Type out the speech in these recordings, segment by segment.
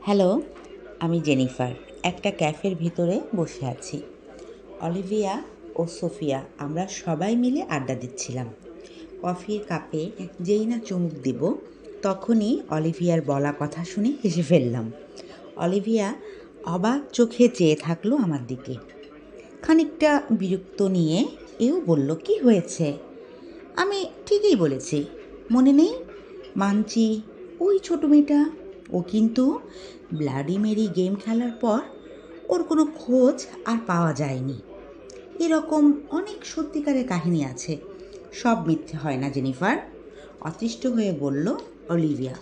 Hello, আমি Jennifer. একটা ক্যাফের ভিতরে বসে আছি। অলিভিয়া ও সোফিয়া আমরা সবাই মিলে আড্ডা দিচ্ছিলাম। কফির কাপে যেই না চুমুক দিব, তখনই অলিভিয়ার বলা কথা শুনে হেসে ফেললাম। অলিভিয়া অবাক চোখে চেয়ে থাকলো আমার দিকে। খানিকটা বিরক্ত নিয়ে এও বলল, কি হয়েছে? আমি ঠিকই বলেছি, মনে নেই? মানছি, ওই ছোট মেয়েটা। ও কিন্তু ব্লাডি মেরি গেম খেলার পর ওর কোনো খোঁজ আর পাওয়া যায়নি। এরকম অনেক সত্যিকারের কাহিনী আছে, সব মিথ্যে হয় না জেনিফার, অতিষ্ঠ হয়ে বলল অলিভিয়া।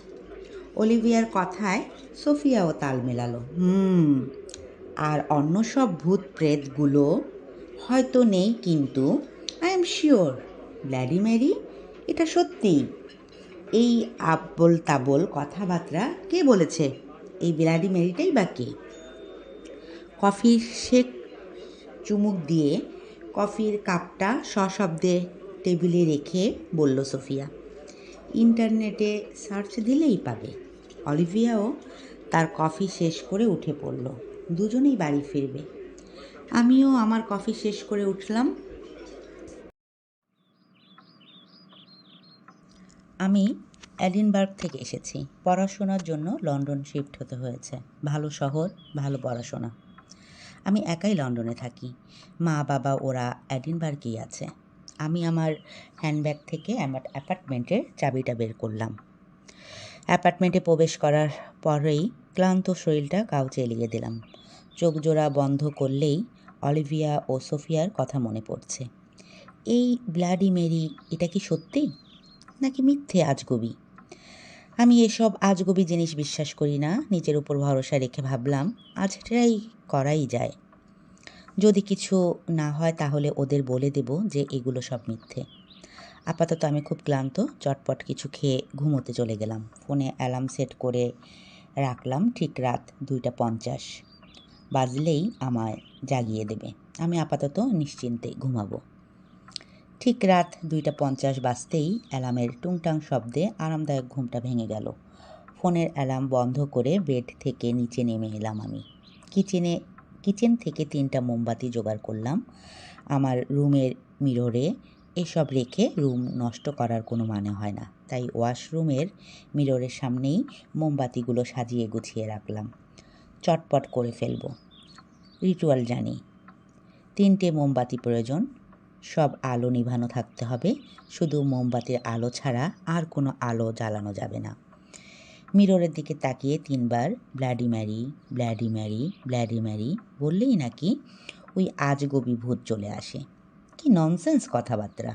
অলিভিয়ার কথায় সোফিয়াও তাল মেলালো। আর অন্য সব ভূত প্রেতগুলো হয়তো নেই, কিন্তু I am sure bloody Mary এটা সত্যি। এই আবল তাবল কথাবার্তা কে বলেছে? এই ব্লাডি মেরিটাই বা কে? কফির শেক চুমুক দিয়ে কফির কাপটা সশব্দে টেবিলে রেখে বলল সোফিয়া, ইন্টারনেটে সার্চ দিলেই পাবে। অলিভিয়াও তার কফি শেষ করে উঠে পড়ল। দুজনেই বাড়ি ফিরবে। আমিও আমার কফি শেষ করে উঠলাম। আমি এডিনবার্গ থেকে এসেছি। পড়াশোনার জন্য লন্ডন শিফট হতে হয়েছে। ভালো শহর, ভালো পড়াশোনা। আমি একাই লন্ডনে থাকি। মা বাবা ওরা এডিনবার্গেই আছে। আমি আমার হ্যান্ডব্যাগ থেকে আমার অ্যাপার্টমেন্টের চাবিটা বের করলাম। অ্যাপার্টমেন্টে প্রবেশ করার পরেই ক্লান্ত শরীরটা কাউচে এলিয়ে দিলাম। চোখ জোড়া বন্ধ করলেই অলিভিয়া ও সোফিয়ার কথা মনে পড়ছে। এই ব্লাডি মেরি এটা কি সত্যি নাকি মিথ্যে আজগুবি? আমি এসব আজগুবি জিনিস বিশ্বাস করি না। নিজের উপর ভরসা রেখে ভাবলাম আজ ট্রাই করাই যায়। যদি কিছু না হয় তাহলে ওদের বলে দেব যে এগুলো সব মিথ্যে। আপাতত আমি খুব ক্লান্ত। চটপট কিছু খেয়ে ঘুমোতে চলে গেলাম। ফোনে অ্যালার্ম সেট করে রাখলাম ঠিক রাত 2:50 বাজলেই আমায় জাগিয়ে দেবে। আমি আপাতত নিশ্চিন্তে ঘুমাবো। ঠিক রাত 2:50 বাজতেই অ্যালার্মের টুংটাং শব্দে আরামদায়ক ঘুমটা ভেঙে গেল। ফোনের অ্যালার্ম বন্ধ করে বেড থেকে নিচে নেমে এলাম। আমি কিচেন থেকে 3টা মোমবাতি জোগাড় করলাম। আমার রুমের মিররে এসব রেখে রুম নষ্ট করার কোনো মানে হয় না, তাই ওয়াশরুমের মিররের সামনেই মোমবাতিগুলো সাজিয়ে গুছিয়ে রাখলাম। চটপট করে ফেলবো। রিচুয়াল জানি, 3টে মোমবাতি প্রয়োজন। সব আলো নিভানো থাকতে হবে। শুধু মোমবাতির আলো ছাড়া আর কোনো আলো জ্বালানো যাবে না। মিররের দিকে তাকিয়ে 3বার bloody Mary, bloody Mary, bloody Mary বললেই নাকি ওই আজগবি ভূত চলে আসে। কি ননসেন্স কথাবার্তা!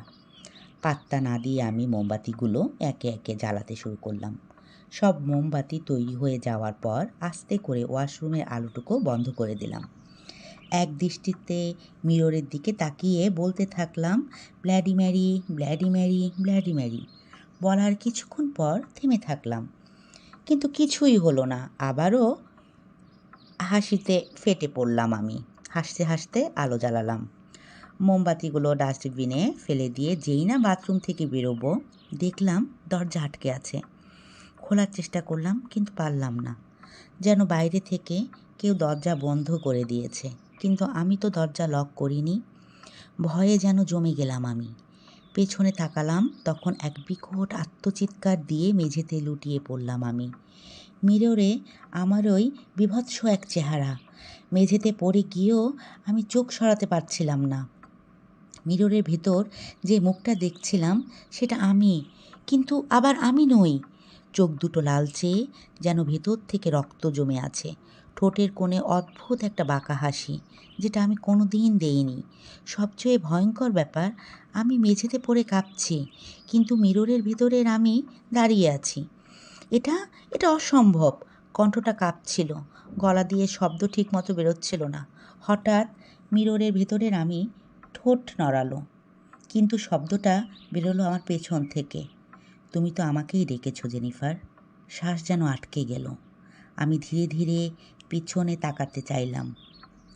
পাত্তা না দিয়ে আমি মোমবাতিগুলো একে একে জ্বালাতে শুরু করলাম। সব মোমবাতি তৈরি হয়ে যাওয়ার পর আস্তে করে ওয়াশরুমের আলোটুকু বন্ধ করে দিলাম। এক দৃষ্টিতে মিররের দিকে তাকিয়ে বলতে থাকলাম, bloody Mary, bloody Mary, bloody Mary. বলার কিছুক্ষণ পর থেমে থাকলাম, কিন্তু কিছুই হলো না। আবারও হাসিতে ফেটে পড়লাম আমি। হাসতে হাসতে আলো জ্বালালাম। মোমবাতিগুলো ডাস্টবিনে ফেলে দিয়ে যেই না বাথরুম থেকে বেরোবো, দেখলাম দরজা আটকে আছে। খোলার চেষ্টা করলাম, কিন্তু পারলাম না। যেন বাইরে থেকে কেউ দরজা বন্ধ করে দিয়েছে, কিন্তু আমি তো দরজা লক করিনি। ভয়ে যেন জমে গেলাম আমি। পেছনে তাকালাম, তখন এক বিকট আত্মচিৎকার দিয়ে মেঝেতে লুটিয়ে পড়লাম আমি। মিররে আমার ওই বীভৎস এক চেহারা। মেঝেতে পড়ে গিয়েও আমি চোখ সরাতে পারছিলাম না। মিররের ভেতর যে মুখটা দেখছিলাম সেটা আমি, কিন্তু আবার আমি নই। চোখ দুটো লালচে, যেন ভেতর থেকে রক্ত জমে আছে। ঠোঁটের কোণে অদ্ভুত একটা বাঁকা হাসি, যেটা আমি কোনো দিন দেইনি। সবচেয়ে ভয়ঙ্কর ব্যাপার, আমি মেঝেতে পড়ে কাঁপছি, কিন্তু মিররের ভেতরের আমি দাঁড়িয়ে আছি। এটা এটা অসম্ভব। কণ্ঠটা কাঁপছিল, গলা দিয়ে শব্দ ঠিকমতো বেরোচ্ছিল না। হঠাৎ মিররের ভেতরের আমি ঠোঁট নড়ালো, কিন্তু শব্দটা বেরোলো আমার পেছন থেকে। তুমি তো আমাকেই ডেকেছো জেনিফার। শ্বাস যেন আটকে গেল। আমি ধীরে ধীরে পিছনে তাকাতে চাইলাম,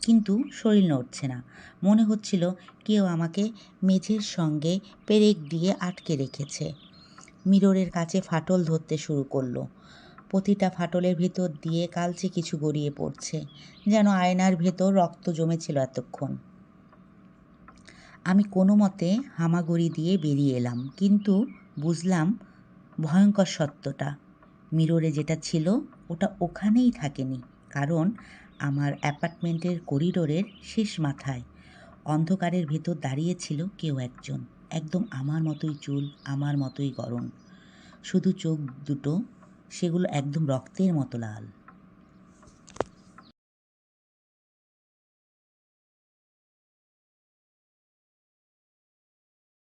কিন্তু শরীর নড়ছে না। মনে হচ্ছিল কেউ আমাকে মেঝের সঙ্গে পেরেক দিয়ে আটকে রেখেছে। মিররের কাছে ফাটল ধরতে শুরু করলো। প্রতিটা ফাটলের ভেতর দিয়ে কালচে কিছু গড়িয়ে পড়ছে, যেন আয়নার ভেতর রক্ত জমেছিল এতক্ষণ। আমি কোনো মতে হামাগুড়ি দিয়ে বেরিয়ে এলাম, কিন্তু বুঝলাম ভয়ঙ্কর সত্যটা। মিররে যেটা ছিল ওটা ওখানেই থাকেনি, কারণ আমার অ্যাপার্টমেন্টের করিডোরের শেষ মাথায় অন্ধকারের ভেতর দাঁড়িয়েছিল কেউ একজন, একদম আমার মতোই চুল, আমার মতোই গরম, শুধু চোখ দুটো সেগুলো একদম রক্তের মতো লাল।